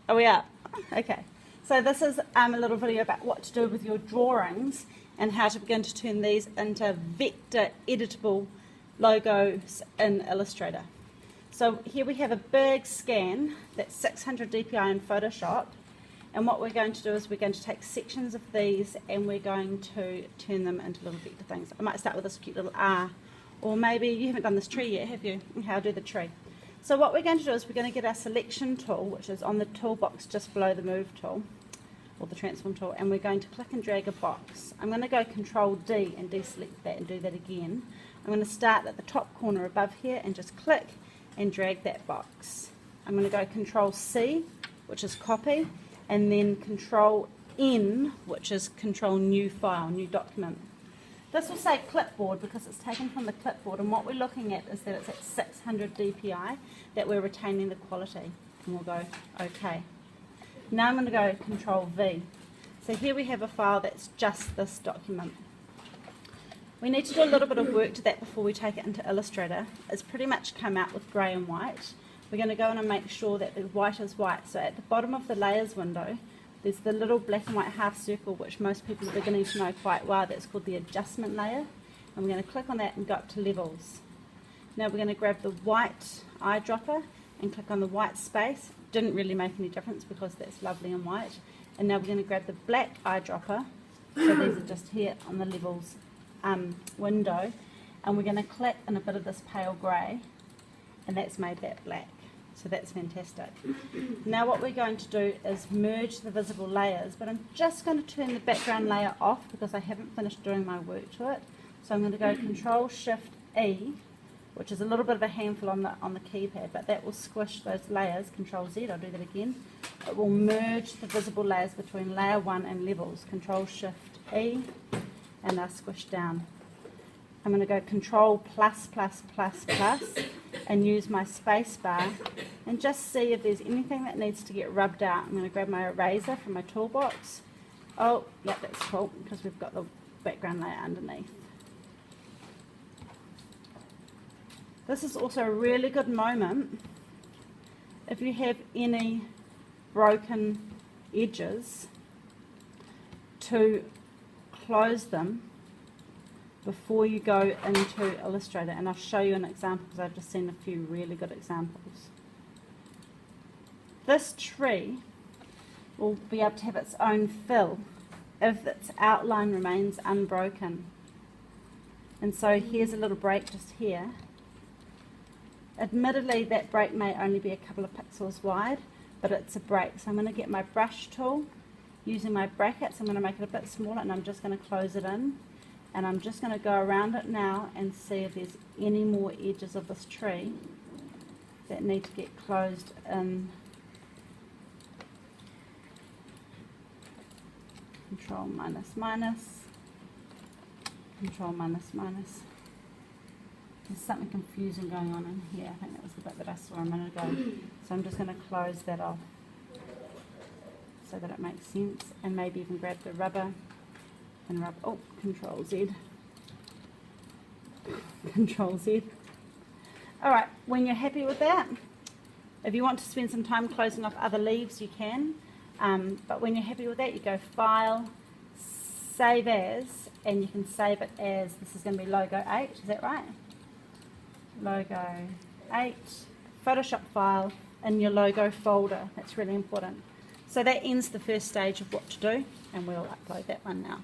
Are we up? Okay. So this is a little video about what to do with your drawings and how to begin to turn these into vector editable logos in Illustrator. So here we have a big scan that's 600 dpi in Photoshop, and what we're going to do is we're going to take sections of these and we're going to turn them into little vector things. I might start with this cute little R, or maybe you haven't done this tree yet, have you? How to do the tree. So what we're going to do is we're going to get our selection tool, which is on the toolbox just below the move tool, or the transform tool, and we're going to click and drag a box. I'm going to go Control D and deselect that and do that again. I'm going to start at the top corner above here and just click and drag that box. I'm going to go Control C, which is copy, and then Control N, which is Control New File, New Document. This will say clipboard because it's taken from the clipboard, and what we're looking at is that it's at 600 dpi, that we're retaining the quality, and we'll go OK. Now I'm going to go Control V. So here we have a file that's just this document. We need to do a little bit of work to that before we take it into Illustrator. It's pretty much come out with grey and white. We're going to go in and make sure that the white is white. So at the bottom of the layers window, there's the little black and white half circle, which most people are beginning to know quite well. That's called the adjustment layer. And we're going to click on that and go up to levels. Now we're going to grab the white eyedropper and click on the white space. Didn't really make any difference because that's lovely and white. And now we're going to grab the black eyedropper. So these are just here on the levels window. And we're going to click in a bit of this pale grey, and that's made that black. So that's fantastic. Now what we're going to do is merge the visible layers, but I'm just going to turn the background layer off because I haven't finished doing my work to it. So I'm going to go Control Shift E, which is a little bit of a handful on the keypad, but that will squish those layers. Control Z, I'll do that again. It will merge the visible layers between layer 1 and levels. Control Shift E, and they're squished down. I'm going to go Control plus and use my space bar and just see if there's anything that needs to get rubbed out. I'm going to grab my eraser from my toolbox. Oh, yeah, that's cool because we've got the background layer underneath. This is also a really good moment if you have any broken edges to close them before you go into Illustrator, and I'll show you an example because I've just seen a few really good examples. This tree will be able to have its own fill if its outline remains unbroken. And so here's a little break just here. Admittedly, that break may only be a couple of pixels wide, but it's a break. So I'm going to get my brush tool, using my brackets, I'm going to make it a bit smaller, and I'm just going to close it in. And I'm just going to go around it now and see if there's any more edges of this tree that need to get closed in. Control minus minus. Control minus minus. There's something confusing going on in here. I think that was the bit that I saw a minute ago. So I'm just going to close that off so that it makes sense, and maybe even grab the rubber and rub. Oh, Control Z. Control Z. Alright, when you're happy with that, if you want to spend some time closing off other leaves, you can. But when you're happy with that, you go File, Save As, and you can save it as, this is going to be Logo 8, is that right? Logo 8, Photoshop file, in your logo folder. That's really important. So that ends the first stage of what to do, and we'll upload that one now.